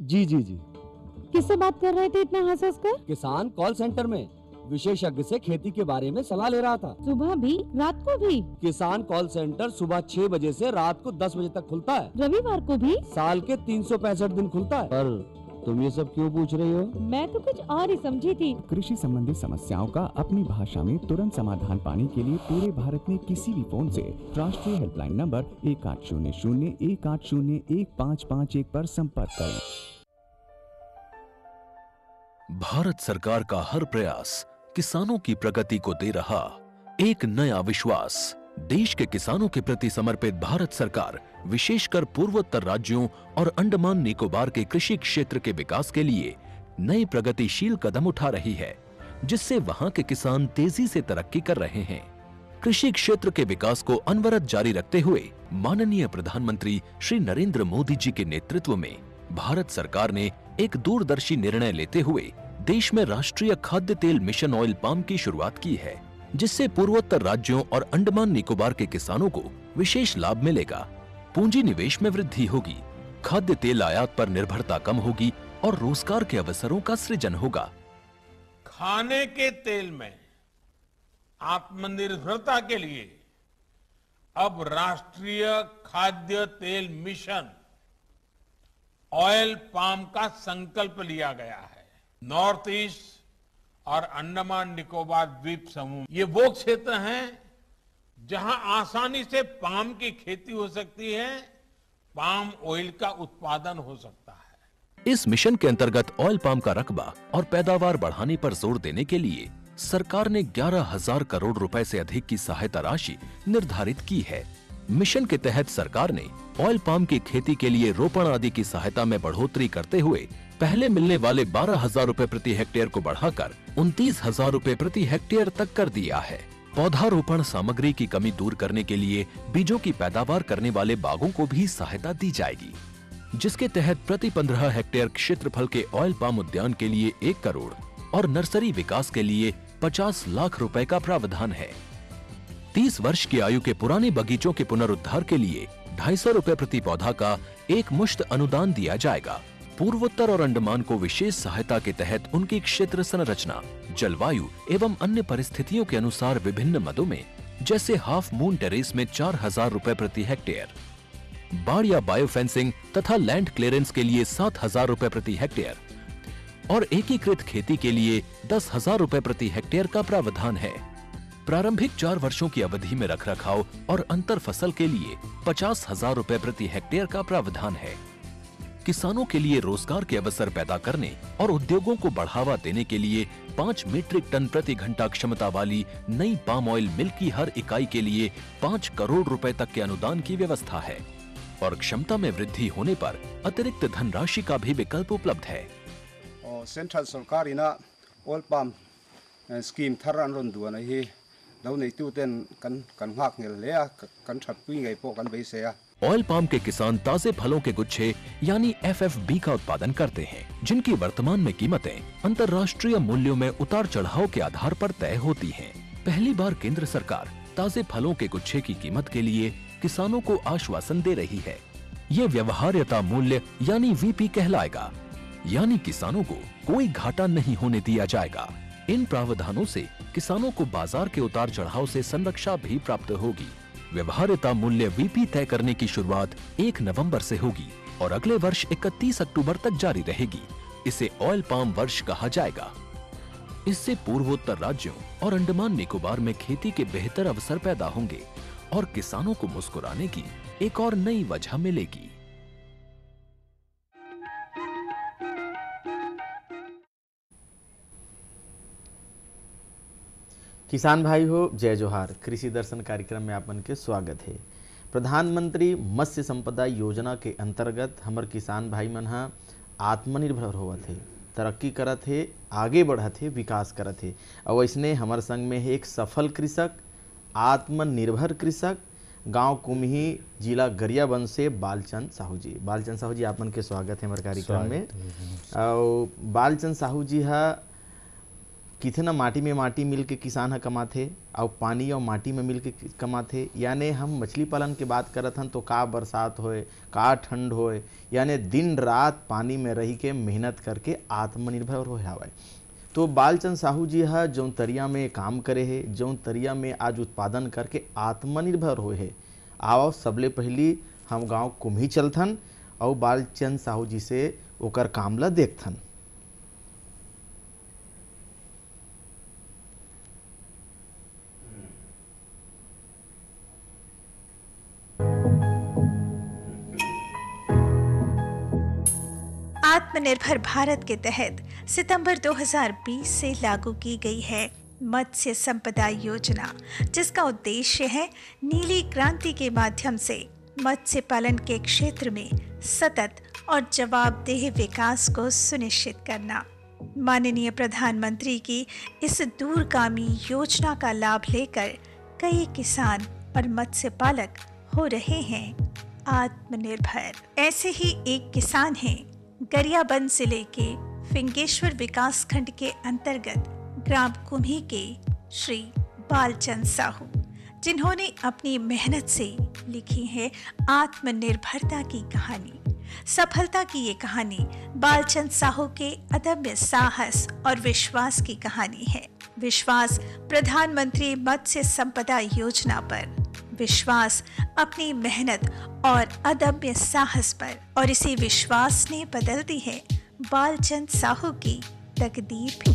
जी जी जी। किससे बात कर रहे थे इतना हंस हंस कर? किसान कॉल सेंटर में विशेषज्ञ से खेती के बारे में सलाह ले रहा था। सुबह भी रात को भी? किसान कॉल सेंटर सुबह 6 बजे से रात को 10 बजे तक खुलता है। रविवार को भी? साल के 365 दिन खुलता है। पर तुम ये सब क्यों पूछ रही हो? मैं तो कुछ और ही समझी थी। कृषि संबंधी समस्याओं का अपनी भाषा में तुरंत समाधान पाने के लिए पूरे भारत में किसी भी फोन से राष्ट्रीय हेल्पलाइन नंबर 1800-180-1551 पर संपर्क करें। भारत सरकार का हर प्रयास किसानों की प्रगति को दे रहा एक नया विश्वास। देश के किसानों के प्रति समर्पित भारत सरकार विशेषकर पूर्वोत्तर राज्यों और अंडमान निकोबार के कृषि क्षेत्र के विकास के लिए नए प्रगतिशील कदम उठा रही है, जिससे वहां के किसान तेजी से तरक्की कर रहे हैं। कृषि क्षेत्र के विकास को अनवरत जारी रखते हुए माननीय प्रधानमंत्री श्री नरेंद्र मोदी जी के नेतृत्व में भारत सरकार ने एक दूरदर्शी निर्णय लेते हुए देश में राष्ट्रीय खाद्य तेल मिशन ऑयल पाम की शुरुआत की है, जिससे पूर्वोत्तर राज्यों और अंडमान निकोबार के किसानों को विशेष लाभ मिलेगा। पूंजी निवेश में वृद्धि होगी, खाद्य तेल आयात पर निर्भरता कम होगी और रोजगार के अवसरों का सृजन होगा। खाने के तेल में आत्मनिर्भरता के लिए अब राष्ट्रीय खाद्य तेल मिशन ऑयल पाम का संकल्प लिया गया है। नॉर्थ ईस्ट और अंडमान निकोबार द्वीप समूह ये वो क्षेत्र हैं जहां आसानी से पाम की खेती हो सकती है, पाम ऑयल का उत्पादन हो सकता है। इस मिशन के अंतर्गत ऑयल पाम का रकबा और पैदावार बढ़ाने पर जोर देने के लिए सरकार ने 11,000 करोड़ रुपए से अधिक की सहायता राशि निर्धारित की है। मिशन के तहत सरकार ने ऑयल पाम की खेती के लिए रोपण आदि की सहायता में बढ़ोतरी करते हुए पहले मिलने वाले 12,000 रुपए प्रति हेक्टेयर को बढ़ाकर 29,000 रुपए प्रति हेक्टेयर तक कर दिया है। पौधारोपण सामग्री की कमी दूर करने के लिए बीजों की पैदावार करने वाले बागों को भी सहायता दी जाएगी, जिसके तहत प्रति 15 हेक्टेयर क्षेत्रफल के ऑयल पाम उद्यान के लिए 1 करोड़ और नर्सरी विकास के लिए 50 लाख रुपए का प्रावधान है। 30 वर्ष की आयु के पुराने बगीचों के पुनरुद्धार के लिए 250 रुपए प्रति पौधा का एक मुश्त अनुदान दिया जाएगा। पूर्वोत्तर और अंडमान को विशेष सहायता के तहत उनकी क्षेत्र संरचना, जलवायु एवं अन्य परिस्थितियों के अनुसार विभिन्न मदों में जैसे हाफ मून टेरेस में 4,000 रुपए प्रति हेक्टेयर, बाड़ या बायो फेंसिंग तथा लैंड क्लियरेंस के लिए 7,000 रुपए प्रति हेक्टेयर और एकीकृत खेती के लिए 10,000 रुपए प्रति हेक्टेयर का प्रावधान है। प्रारंभिक 4 वर्षों की अवधि में रखरखाव और अंतर फसल के लिए 50,000 रुपए प्रति हेक्टेयर का प्रावधान है। किसानों के लिए रोजगार के अवसर पैदा करने और उद्योगों को बढ़ावा देने के लिए 5 मीट्रिक टन प्रति घंटा क्षमता वाली नई पाम ऑयल मिल की हर इकाई के लिए 5 करोड़ रुपए तक के अनुदान की व्यवस्था है और क्षमता में वृद्धि होने पर अतिरिक्त धनराशि का भी विकल्प उपलब्ध है। सेंट्रल सरकार इना ऑयल पाम स्कीम थरन रुंदुआ नहीं दौने तुतेन कन हाक ले कन छपुई गई पो कन बेसे। ऑयल पाम के किसान ताजे फलों के गुच्छे यानी FFB का उत्पादन करते हैं, जिनकी वर्तमान में कीमतें अंतर्राष्ट्रीय मूल्यों में उतार चढ़ाव के आधार पर तय होती हैं। पहली बार केंद्र सरकार ताजे फलों के गुच्छे की कीमत के लिए किसानों को आश्वासन दे रही है। ये व्यवहार्यता मूल्य यानी VP कहलाएगा, यानी किसानों को कोई घाटा नहीं होने दिया जाएगा। इन प्रावधानों से किसानों को बाजार के उतार चढ़ाव से संरक्षा भी प्राप्त होगी। व्यवहार्यता मूल्य VP तय करने की शुरुआत 1 नवंबर से होगी और अगले वर्ष 31 अक्टूबर तक जारी रहेगी। इसे ऑयल पाम वर्ष कहा जाएगा। इससे पूर्वोत्तर राज्यों और अंडमान निकोबार में खेती के बेहतर अवसर पैदा होंगे और किसानों को मुस्कुराने की एक और नई वजह मिलेगी। किसान भाई हो, जय जोहार। कृषि दर्शन कार्यक्रम में आपन के स्वागत है। प्रधानमंत्री मत्स्य संपदा योजना के अंतर्गत हमर किसान भाई मन हा आत्मनिर्भर होवत है, तरक्की करत है, आगे बढ़त है, विकास करत है। और इसने हमारे संग में है एक सफल कृषक, आत्मनिर्भर कृषक, गांव कुम्ही, जिला गरियाबंद से बालचंद साहू जी। बालचंद साहू जी, आपन के स्वागत है हमारे कार्यक्रम में। और बालचंद साहू जी हा कितना माटी में माटी मिल के किसान ह कमाथे और पानी और माटी में मिल के कमाथे। यानी हम मछली पालन के बात करत हन तो का बरसात होए का ठंड होए, यानी दिन रात पानी में रही के मेहनत करके आत्मनिर्भर हो हवय। तो बालचंद साहू जी हा जौन तरिया में काम करे है, जौन तरिया में आज उत्पादन करके आत्मनिर्भर होए है। आओ सबले पहली हम गांव कुम्ही चलथन और बालचंद साहू जी से ओकर काम ला देखथन। आत्मनिर्भर भारत के तहत सितंबर 2020 से लागू की गई है मत्स्य संपदा योजना, जिसका उद्देश्य है नीली क्रांति के माध्यम से मत्स्य पालन के क्षेत्र में सतत और जवाबदेह विकास को सुनिश्चित करना। माननीय प्रधानमंत्री की इस दूरगामी योजना का लाभ लेकर कई किसान और मत्स्य पालक हो रहे हैं आत्मनिर्भर। ऐसे ही एक किसान हैं गरियाबंद जिले के फिंगेश्वर विकास खंड के अंतर्गत ग्राम कुम्ही के श्री बालचंद साहू, जिन्होंने अपनी मेहनत से लिखी है आत्मनिर्भरता की कहानी। सफलता की ये कहानी बालचंद साहू के अदम्य साहस और विश्वास की कहानी है। विश्वास प्रधानमंत्री मत्स्य संपदा योजना पर, विश्वास अपनी मेहनत और अदम्य साहस पर, और इसी विश्वास ने बदल दी है बालचंद साहू की तकदीर भी।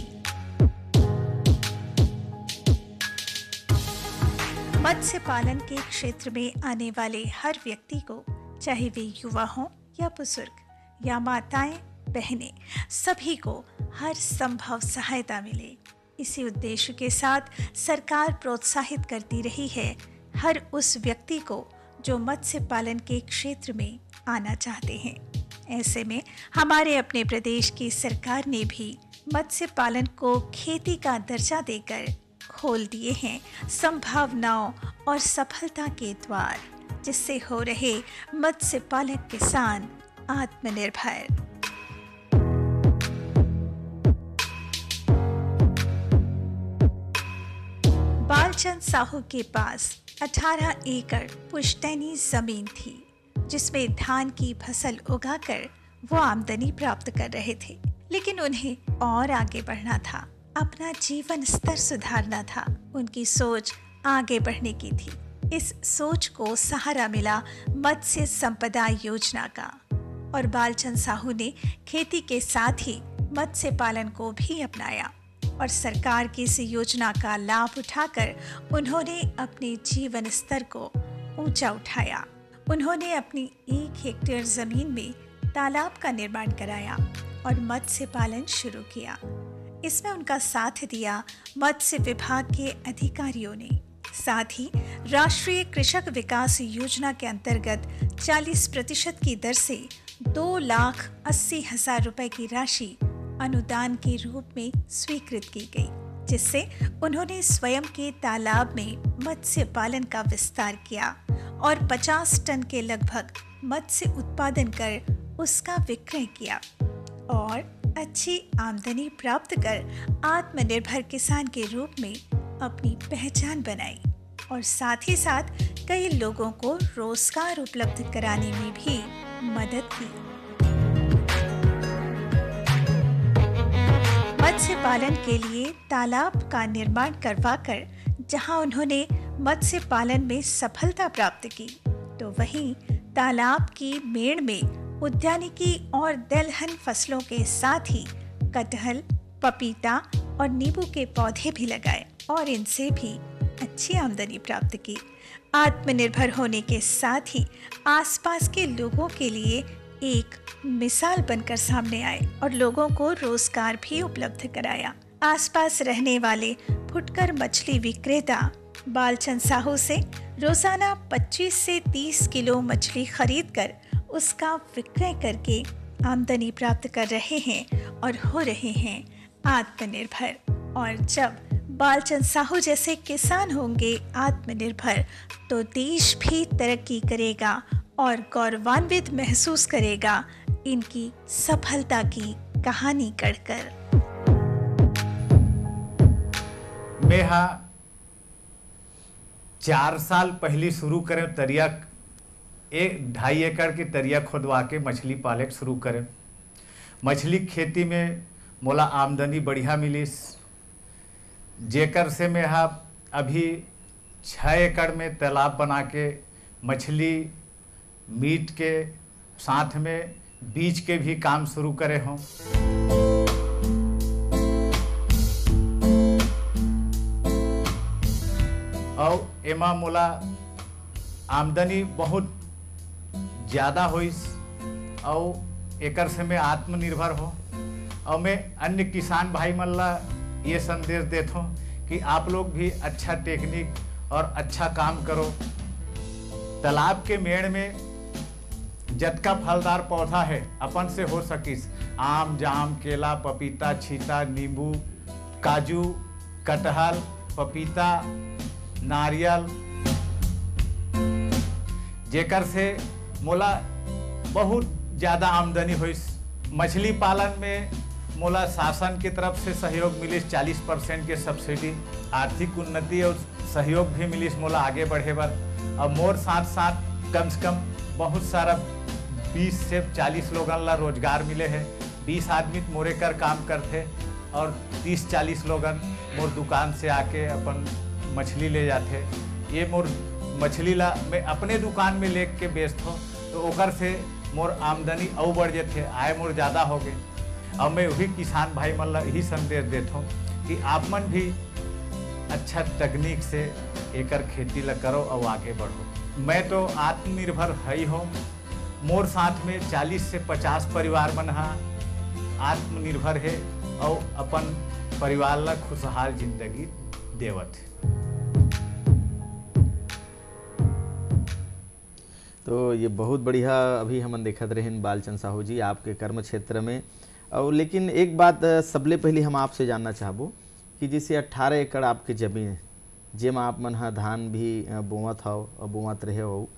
मत्स्य पालन के क्षेत्र में आने वाले हर व्यक्ति को, चाहे वे युवा हों या बुजुर्ग या माताएं बहनें, सभी को हर संभव सहायता मिले। इसी उद्देश्य के साथ सरकार प्रोत्साहित करती रही है हर उस व्यक्ति को जो मत्स्य पालन के क्षेत्र में आना चाहते हैं। ऐसे में हमारे अपने प्रदेश की सरकार ने भी मत्स्य पालन को खेती का दर्जा देकर खोल दिए हैं संभावनाओं और सफलता के द्वार, जिससे हो रहे मत्स्य पालक किसान आत्मनिर्भर। बालचंद साहू के पास 18 एकड़ पुश्तैनी जमीन थी, जिसमें धान की फसल उगाकर वो आमदनी प्राप्त कर रहे थे। लेकिन उन्हें और आगे बढ़ना था, अपना जीवन स्तर सुधारना था। उनकी सोच आगे बढ़ने की थी। इस सोच को सहारा मिला मत्स्य संपदा योजना का, और बालचंद साहू ने खेती के साथ ही मत्स्य पालन को भी अपनाया, और सरकार की इस योजना का लाभ उठाकर उन्होंने अपने जीवन स्तर को ऊंचा उठाया। उन्होंने अपनी 1 हेक्टेयर जमीन में तालाब का निर्माण कराया और मत्स्य पालन शुरू किया। इसमें उनका साथ दिया मत्स्य विभाग के अधिकारियों ने। साथ ही राष्ट्रीय कृषक विकास योजना के अंतर्गत 40% की दर से 2,80,000 रुपए की राशि अनुदान के रूप में स्वीकृत की गई, जिससे उन्होंने स्वयं के तालाब में मत्स्य पालन का विस्तार किया और 50 टन के लगभग मत्स्य उत्पादन कर उसका विक्रय किया और अच्छी आमदनी प्राप्त कर आत्मनिर्भर किसान के रूप में अपनी पहचान बनाई, और साथ ही साथ कई लोगों को रोजगार उपलब्ध कराने में भी मदद की। मत्स्य पालन के लिए तालाब का निर्माण करवाकर जहां उन्होंने मत्स्य पालन में सफलता प्राप्त की, तो वहीं तालाब की मेड़ में उद्यानिकी और दलहन फसलों के साथ ही कटहल, पपीता और नींबू के पौधे भी लगाए और इनसे भी अच्छी आमदनी प्राप्त की। आत्मनिर्भर होने के साथ ही आसपास के लोगों के लिए एक मिसाल बनकर सामने आए और लोगों को रोजगार भी उपलब्ध कराया। आसपास रहने वाले फुटकर मछली विक्रेता बालचंद साहू से रोजाना 25 से 30 किलो मछली खरीदकर उसका विक्रय करके आमदनी प्राप्त कर रहे हैं और हो रहे हैं आत्मनिर्भर। और जब बालचंद साहू जैसे किसान होंगे आत्मनिर्भर, तो देश भी तरक्की करेगा और गौरवान्वित महसूस करेगा इनकी सफलता की कहानी पढ़कर। मैं यहाँ 4 साल पहले शुरू करें तरिया 1-2.5 एकड़ की तरिया खोदवा के मछली पाले शुरू करें। मछली खेती में मोला आमदनी बढ़िया मिलिस, जेकर से मैं यहाँ अभी 6 एकड़ में तालाब बना के मछली मीट के साथ में बीज के भी काम शुरू करे हों। और एमा मोला आमदनी बहुत ज़्यादा होइस और एकर से मैं आत्मनिर्भर हो। और मैं अन्य किसान भाई मन ला ये संदेश देता हूँ कि आप लोग भी अच्छा टेक्निक और अच्छा काम करो। तालाब के मेड़ में जतका फलदार पौधा है अपन से हो सकिस, आम, जाम, केला, पपीता, छीता, नींबू, काजू, कटहल, पपीता, नारियल, जेकर से मोला बहुत ज़्यादा आमदनी होइस। मछली पालन में मोला शासन की तरफ से सहयोग मिलिस, 40% के सब्सिडी, आर्थिक उन्नति और सहयोग भी मिलिस मोला आगे बढ़े बर। और मोर साथ साथ कम से कम बहुत सारा 20 से 40 लोगन ला रोजगार मिले हैं। 20 आदमी मोरे कर काम करते और 30-40 लोगन मोर दुकान से आके अपन मछली ले जाते। ये मोर मछली ला मैं अपने दुकान में ले के बेचता हूँ, तो ओकर से मोर आमदनी और बढ़ जाते, आय मोर ज़्यादा हो गए। और मैं वही किसान भाई मन ला यही संदेश देता हूँ कि आप मन भी अच्छा तकनीक से एकर खेती ला करो और आगे बढ़ो। मैं तो आत्मनिर्भर है हो, मोर साथ में 40 से 50 परिवार मन आत्मनिर्भर है और अपन परिवार ला खुशहाल जिंदगी देवत है। तो ये बहुत बढ़िया अभी हमन देखत रहे बालचंद साहू जी आपके कर्म क्षेत्र में। और लेकिन एक बात सबले पहले हम आपसे जानना चाहबो कि जैसे 18 एकड़ आपके जमीन जेमा आप मन धान भी बोवत हो और बोवत रहे हो,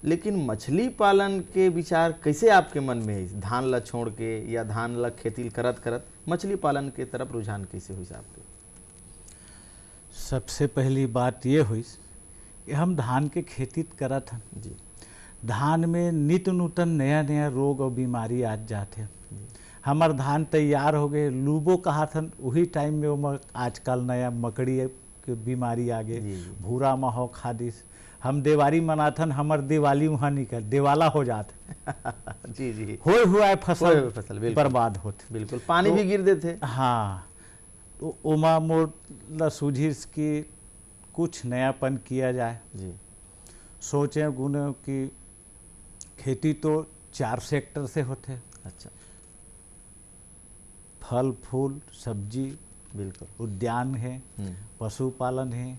लेकिन मछली पालन के विचार कैसे आपके मन में है? धान ला छोड़ के या धान ला खेती करत करत मछली पालन के तरफ रुझान कैसे हुई आपके? सबसे पहली बात ये हुई कि हम धान के खेती करत हन जी। धान में नित्य नूतन नया नया रोग और बीमारी आ जाते। हमार धान तैयार हो गए, लूबो कहा था वही टाइम में वो आजकल नया मकड़ी के बीमारी आ गए, भूरा महो खादिस। हम दिवाली मनाथन, हमार दिवाली वहाँ निकल देवाला हो जाते जी जी, होए हुआ फसल बर्बाद होते, बिल्कुल पानी भी गिर देते। हाँ, तो उमा मोर ला सूझिस कि कुछ नयापन किया जाए जी। सोचे गुने कि खेती तो 4 सेक्टर से होते। अच्छा, फल फूल सब्जी, बिल्कुल, उद्यान है, पशुपालन है,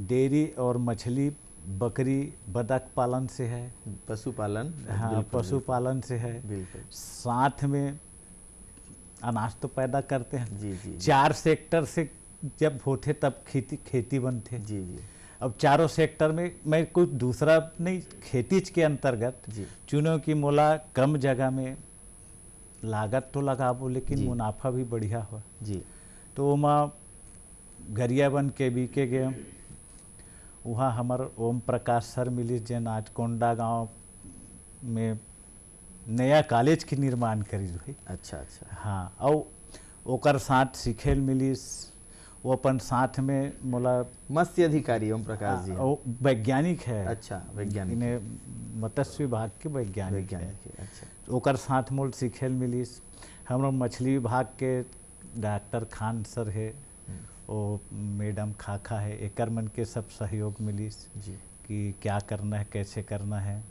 डेयरी और मछली बकरी बतख पालन से है, पशुपालन, हाँ पशुपालन से है, बिल्कुल, साथ में अनाज तो पैदा करते हैं जी जी। 4 सेक्टर से जब होते तब खेती बनते जी जी। अब चारों सेक्टर में मैं कुछ दूसरा नहीं, खेती के अंतर्गत चुनो कि मोला कम जगह में लागत तो लगाबो लेकिन मुनाफा भी बढ़िया हो जी। तो वहाँ गरिया बन के बीके गए, वहाँ हमार ओम प्रकाश सर मिली जैन आज कोंडा गांव में नया कॉलेज के निर्माण करी हुई। अच्छा अच्छा, हाँ, और ओकर साथ सिखेल मिलिस, वो अपन साथ में मोला मत्स्य अधिकारी ओम प्रकाश जी वैज्ञानिक है। अच्छा, वैज्ञानिक, इन्हें मत्स्य विभाग के वैज्ञानिक है। अच्छा, ओकर साथ मोल सिखेल मिलिस। हम मछली विभाग के डॉक्टर खान सर है, वो मैडम खाखा है, एकर मन के सब सहयोग मिलिस जी कि क्या करना है, कैसे करना है।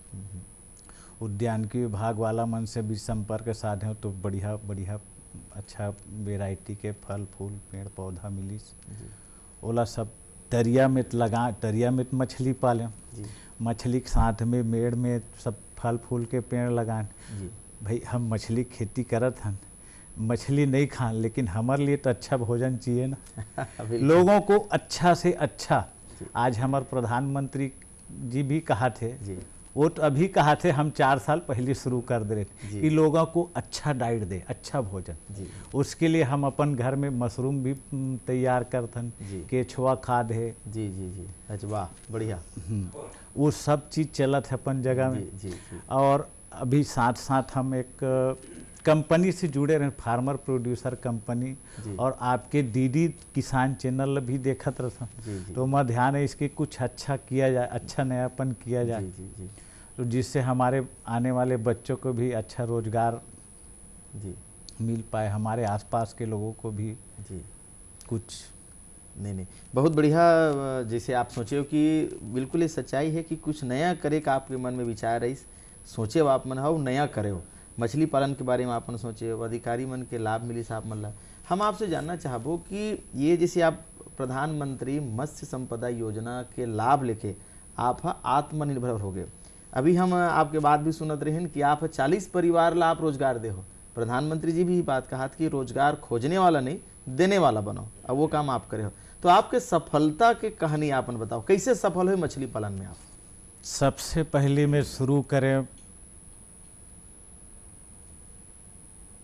उद्यान की विभाग वाला मन से भी संपर्क साधे तो बढ़िया बढ़िया अच्छा वेराइटी के फल फूल पेड़ पौधा मिलिस। ओला सब तरिया में लगा, तरिया में मछली पालें, मछली के साथ में मेड़ में सब फल फूल के पेड़ लगाएं। भाई हम मछली खेती करत हन, मछली नहीं खान, लेकिन हमारे लिए तो अच्छा भोजन चाहिए ना लोगों को अच्छा से अच्छा। आज हमारे प्रधानमंत्री जी भी कहा थे वो तो अभी कहा थे, हम 4 साल पहले शुरू कर दे रहे थे कि लोगों को अच्छा डाइट दे, अच्छा भोजन। उसके लिए हम अपन घर में मशरूम भी तैयार करथन, केछुआ खाद है। जी जी जी, अच्छा वाह, बढ़िया। वो सब चीज़ चलत है अपन जगह में। जी। और अभी साथ साथ हम एक कंपनी से जुड़े रहे, फार्मर प्रोड्यूसर कंपनी, और आपके डीडी किसान चैनल भी देखत रहे, तो मैं ध्यान है इसके कुछ अच्छा किया जाए, अच्छा नयापन किया जाए, तो जिससे हमारे आने वाले बच्चों को भी अच्छा रोजगार मिल पाए, हमारे आसपास के लोगों को भी कुछ। नहीं, बहुत बढ़िया। जैसे आप सोचे हो कि बिल्कुल ये सच्चाई है कि कुछ नया करे का आपके मन में विचार है, सोचे हो आप मन हो नया करे हो, मछली पालन के बारे में आपने सोचे हो, अधिकारी मन के लाभ मिली साहब मन ला। हम आपसे जानना चाहबो कि ये जैसे आप प्रधानमंत्री मत्स्य संपदा योजना के लाभ लेके आप आत्मनिर्भर हो गए। अभी हम आपके बात भी सुनत रहे कि आप 40 परिवार ला आप रोजगार दे हो। प्रधानमंत्री जी भी बात कहा कि रोजगार खोजने वाला नहीं, देने वाला बनो, अब वो काम आप करे हो। तो आपके सफलता के कहानी आपन बताओ, कैसे सफल हुए मछली पालन में आप? सबसे पहले में शुरू करें,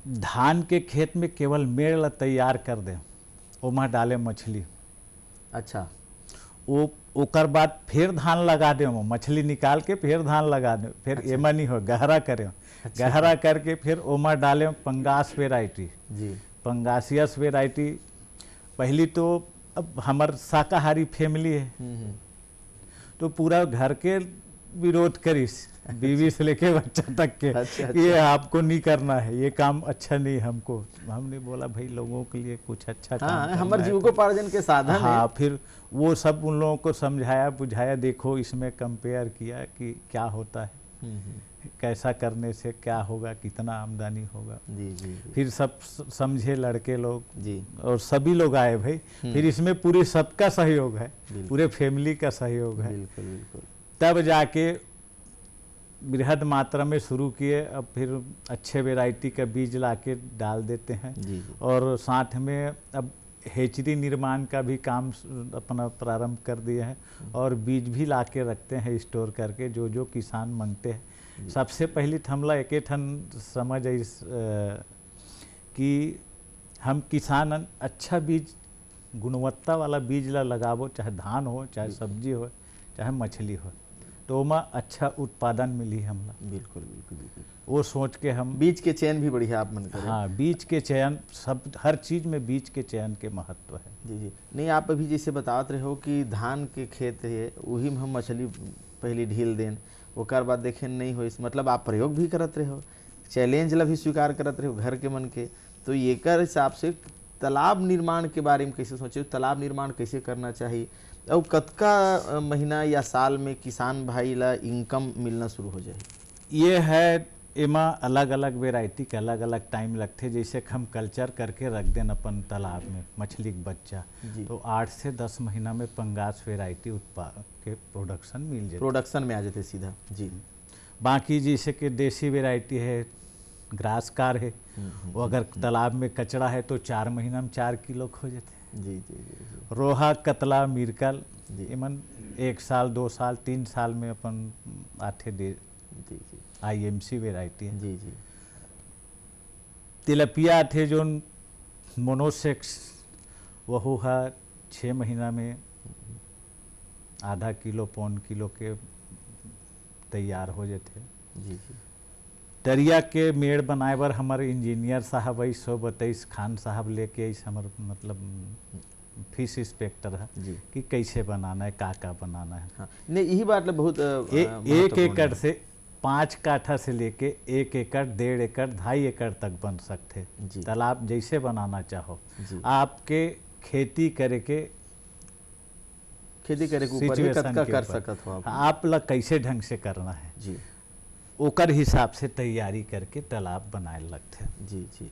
धान के खेत में केवल मेड़ तैयार कर दें, ओमा डाले मछली। अच्छा, वो ओकर बाद फिर धान लगा दें, मछली निकाल के फिर धान लगा दें, फिर अच्छा। एमा नहीं हो, गहरा करें। अच्छा। गहरा करके फिर ओमा डालें पंगास वेराइटी जी, पंगासियस वेराइटी। पहली तो अब हमार शाकाहारी फैमिली है, तो पूरा घर के विरोध करिस, बीवी से लेके बच्चा तक के। अच्छा। ये आपको नहीं करना है, ये काम अच्छा नहीं हमको। हमने बोला भाई लोगों के लिए कुछ अच्छा काम हमारे जीविकोपार्जन के साधन है। फिर वो सब उन लोगों को समझाया बुझाया, देखो इसमें कंपेयर किया कि क्या होता है, कैसा करने से क्या होगा, कितना आमदनी होगा। जी। फिर सब समझे लड़के लोग जी, और सभी लोग आए भाई। फिर इसमें पूरे सबका सहयोग है, पूरे फैमिली का सहयोग है। बिल्कुल। तब जाके बृहद मात्रा में शुरू किए। अब फिर अच्छे वैरायटी का बीज लाके डाल देते हैं। जी। और साथ में अब हेचरी निर्माण का भी काम अपना प्रारंभ कर दिए हैं, और बीज भी लाके रखते हैं स्टोर करके, जो किसान मांगते हैं। सबसे पहले हमला एक ठन समझ कि हम किसान अच्छा बीज, गुणवत्ता वाला बीज ला लगाबो, चाहे धान हो, चाहे सब्जी हो, चाहे मछली हो, तो ओमा अच्छा उत्पादन मिली हमला। बिल्कुल। वो सोच के हम बीज के चयन भी बढ़िया आप मन करें। हाँ, बीज के चयन, सब हर चीज में बीज के चयन के महत्व है। जी। नहीं, आप अभी जैसे बताते रहे हो कि धान के खेत है, वही में हम मछली पहले ढील दें, ओकर बाद देखें नहीं हो, इस मतलब आप प्रयोग भी करत रहे हो, चैलेंज ला भी स्वीकार करत रहे हो घर के मन के। तो एकर हिसाब से तालाब निर्माण के बारे में कैसे सोचे, तालाब निर्माण कैसे करना चाहिए, और कतका महीना या साल में किसान भाई ला इनकम मिलना शुरू हो जाए? ये है, एमा अलग अलग वेराइटी के अलग अलग टाइम लगते। जैसे हम कल्चर करके रख दें अपन तालाब में मछली के बच्चा, तो 8 से 10 महीना में पंगास वेराइटी उत्पाद के प्रोडक्शन मिल जाए, प्रोडक्शन में आ जाते सीधा। जी। बाकी जैसे कि देसी वेराइटी है, ग्रास कार है, वो अगर तालाब में कचड़ा है तो 4 महीना में 4 किलो हो जाते। जी। रोहा, कतला, मिर्कल, इमन 1 साल 2 साल 3 साल में अपन आठे दे। जी। IMC वेराइटी है। जी। तिलपिया थे जो मोनोसेक्स, वह है 6 महीना में आधा किलो पौन किलो के तैयार हो जाते। जी। दरिया के मेड़ बनाए बर हमारे इंजीनियर साहब आई 132 खान साहब लेके आई, हमारे मतलब फिश इंस्पेक्टर है कि कैसे बनाना है, का बनाना है। हाँ, नहीं यही बात बहुत एक एकड़ से 5 काठा से लेके 1 एकड़ 1.5 एकड़ 2.5 एकड़ तक बन सकते। तालाब जैसे बनाना चाहो, आपके खेती करे के ऊपर कर सकत हो आप ला कैसे ढंग से करना है जी, ओकर हिसाब से तैयारी करके तालाब बनाए लगते। जी।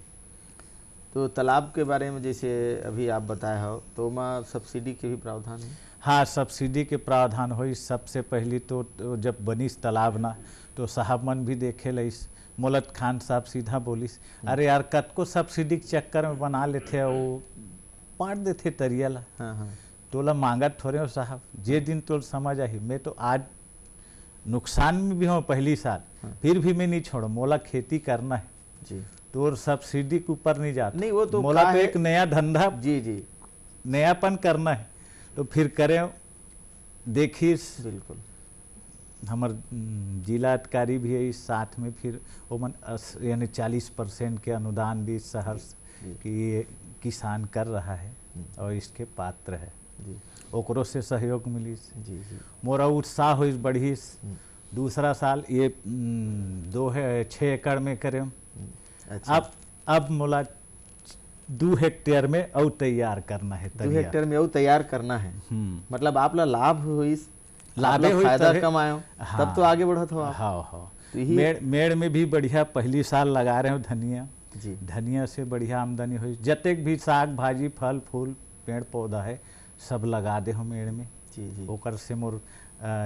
तो तालाब के बारे में जैसे अभी आप बताए हो, तो वहाँ सब्सिडी के भी प्रावधान है? हाँ, सब्सिडी के प्रावधान हो। सबसे पहली तो जब बनिस तालाब ना, तो साहब मन भी देखे लइस, मोलत खान साहब सीधा बोलिस, अरे यार कतको सब्सिडी के चक्कर में बना लेते, वो पाट देते तरिया ला। हाँ। तोला मांगत थोड़े हो साहब, जे दिन तो समझ आई। मैं तो आज नुकसान में भी हो पहली साल, फिर भी मैं नहीं छोड़ा, मोला खेती करना है जी। तो और सब्सिडी के ऊपर नहीं जाता, नहीं वो तो मोला तो है। एक नया धंधा जी जी नयापन करना है, तो फिर करें। देखिए बिल्कुल। हमार जिला अधिकारी भी है इस साथ में, फिर वो मन यानी 40% के अनुदान भी शहर कि ये किसान कर रहा है और इसके पात्र है, ओकरो से सहयोग मिली। जी जी मोरा उत्साह हो बढ़ी। दूसरा साल ये 6 एकड़ में करें। अच्छा। अब मोला 2 हेक्टेयर में और तैयार करना है। 2 हेक्टेयर में और तैयार करना है, मतलब आप ला लाभ हुई, लाभे हुई, फायदा कमायो, हाँ, तब तो आगे बढ़त हो आप। हाँ हाँ। तो मेड़ में भी बढ़िया पहली साल लगा रहे हो धनिया जी। धनिया से बढ़िया आमदनी हुई। जतेक भी साग भाजी फल फूल पेड़ पौधा है सब लगा दे हो मेड़ में। जी जी ओकर से मोर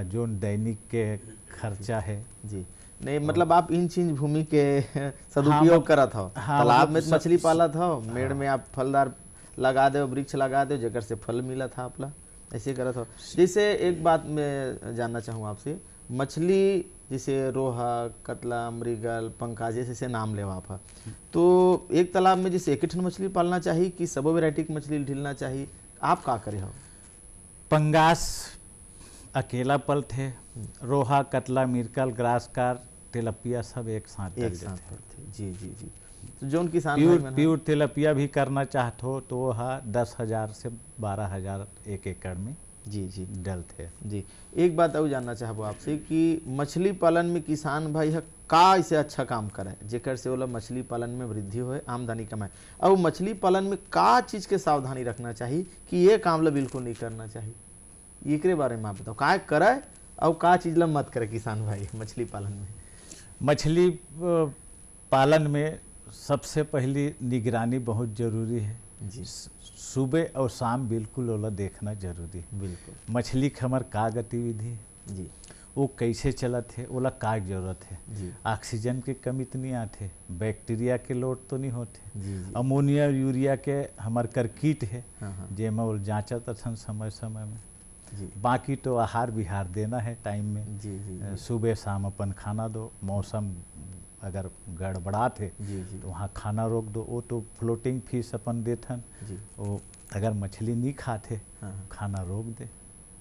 जो दैनिक के खर्चा है जी। नहीं मतलब आप इन चीज भूमि के सदुपयोग करत हो। हाँ, तालाब मतलब में मछली पालत हो, मेड़ में आप फलदार लगा दो, वृक्ष लगा दो, जेकर से फल मिला था आपला, ऐसे करत हो। जैसे एक बात मैं जानना चाहूँ आपसे, मछली जैसे रोहा, कतला, मृगल, पंखा जैसे नाम लेवा आप, तो एक तालाब में जैसे एक ही ठन मछली पालना चाहिए कि सबो वेराइटी की मछली ढिलना चाहिए, आप का करे हो? पंगास अकेला पल थे, रोहा कतला मिर्कल ग्रासकार तिलपिया सब एक साथ पलते। जी जी जी। तो जो किसान प्योर तिलपिया भी करना चाहते हो तो वह 10,000 से 12,000 एक एकड़ में जी जी डलते। जी। एक बात और जानना चाहबो आपसे कि मछली पालन में किसान भाई है का इसे अच्छा काम करे जेकर से वो मछली पालन में वृद्धि होए, आमदनी कमाए, और मछली पालन में का चीज के सावधानी रखना चाहिए कि ये काम ला बिल्कुल नहीं करना चाहिए, एकरे बारे में आप बताओ का करे और का चीज ला मत करे किसान भाई मछली पालन में? मछली पालन में सबसे पहली निगरानी बहुत जरूरी है जी। सुबह और शाम बिल्कुल ओला देखना जरूरी है। बिल्कुल। मछली के हमार का गतिविधि है जी, वो कैसे चलत है, ओला का जरूरत है जी। ऑक्सीजन के कमी तो नहीं आते, बैक्टीरिया के लोड तो नहीं होते, जी, जी। अमोनिया यूरिया के हमार करकीट है हाँ, हाँ। जेमा वो जांचत अथन समय समय में जी। बाकी तो आहार विहार देना है टाइम में। जी, जी, जी। सुबह शाम अपन खाना दो, मौसम अगर गड़बड़ा थे जी, जी। तो वहाँ खाना रोक दो, वो तो फ्लोटिंग फिश अपन देथन जी। वो अगर मछली नहीं खाते हाँ, हाँ। खाना रोक दे।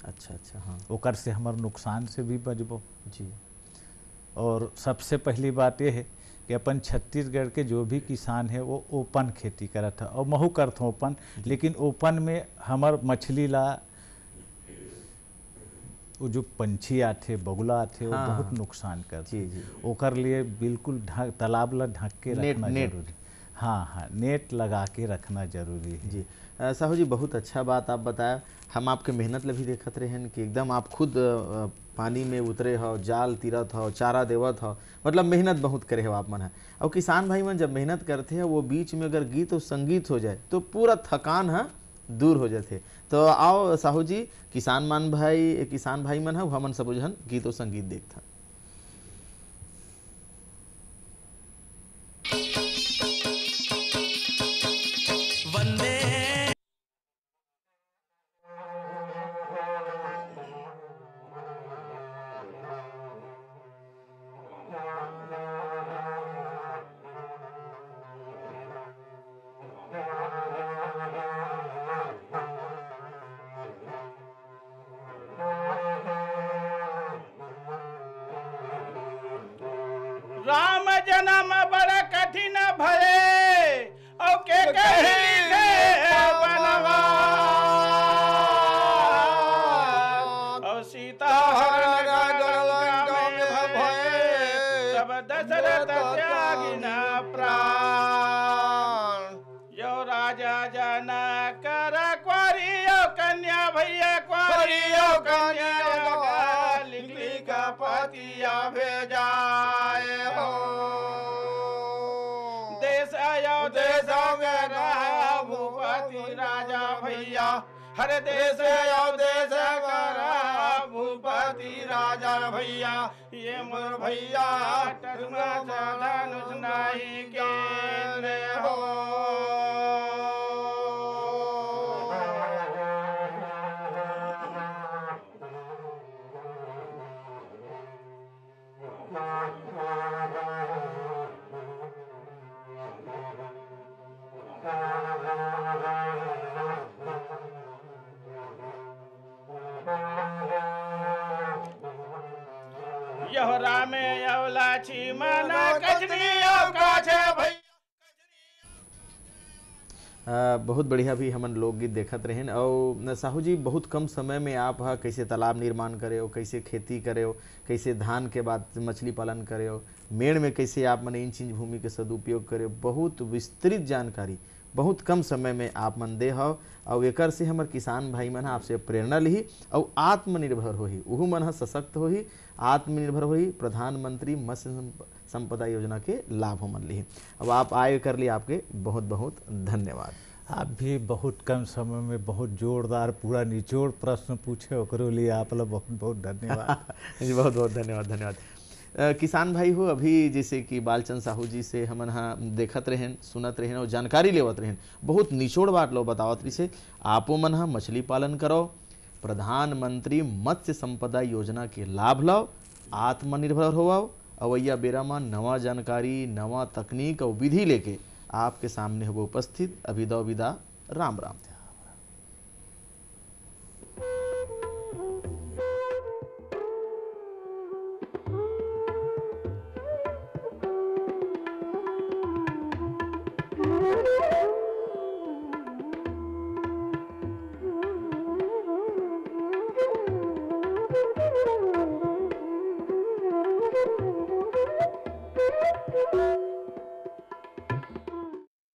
अच्छा अच्छा। हाँ। ओकर से हमार नुकसान से भी बचबो। जी। और सबसे पहली बात यह है कि अपन छत्तीसगढ़ के जो भी किसान है वो ओपन खेती करत है और महू करत हो ओपन, लेकिन ओपन में हमार मछली ला वो जो पंछी आते बगुला आते वो हाँ, बहुत नुकसान करते। जी, जी। ओकर लिए बिल्कुल तालाब ला ढक के रखना नेट। जरूरी। हाँ हाँ, नेट लगा के रखना जरूरी है। जी साहू जी, बहुत अच्छा बात आप बताया। हम आपके मेहनत ले भी देखत रहे हैं कि एकदम आप खुद पानी में उतरे हो, जाल तीरत हो, चारा देवत हो, मतलब मेहनत बहुत करे हो आप मन है। और किसान भाई मन जब मेहनत करते हैं वो बीच में अगर गीत और संगीत हो जाए तो पूरा थकान है दूर हो जाते। तो आओ साहू जी, किसान भाई मन है हमन सब जन गीत और संगीत देखता। राम जन्म बड़ा कठिन भये और के कहली गए बनवा और सीता हरण लंका में भये सब दशरथ त्यागी न प्राण। यो राजा जनक कर क्वारियो कन्या भैया क्वारियो कन्या लिखली का पतिया भेजाए भूपति राजा भैया, हर देश देश करा भूपति राजा भैया। ये मोर भैया धनुष नहीं के हो। यह रामे अवला छी मना कजनी काछे भैया। बहुत बढ़िया भी हमन लोकगीत देखत रहें। और साहू जी, बहुत कम समय में आप कैसे तालाब निर्माण करे हो, कैसे खेती करे हो, कैसे धान के बाद मछली पालन करे हो, मेड़ में कैसे आप मन इन चीज भूमि के सदुपयोग करे हो, बहुत विस्तृत जानकारी बहुत कम समय में आप मन दे हो। और एकर से हमर किसान भाई मन आपसे प्रेरणा लिही और आत्मनिर्भर होही, उहू मन सशक्त होही, आत्मनिर्भर होही, प्रधानमंत्री मत्स्य संपदा योजना के लाभ हमन लिही। अब आप आए कर लिए आपके बहुत बहुत धन्यवाद। आप भी बहुत कम समय में बहुत जोरदार पूरा निचोड़ प्रश्न पूछे, ओकरो लिए आप लोग बहुत बहुत धन्यवाद। जी बहुत बहुत धन्यवाद धन्यवाद। किसान भाई हो, अभी जैसे कि बालचंद साहू जी से हमन देखत रहें, सुनत रहें और जानकारी लेवत रहें, बहुत निचोड़ बात लो बतावत रही से आपो मन मछली पालन करो, प्रधानमंत्री मत्स्य संपदा योजना के लाभ लो, आत्मनिर्भर हो। अवैया बेरा में नवा जानकारी, नवा तकनीक और विधि लेके आपके सामने हो उपस्थित। अभिदव विदा, राम राम।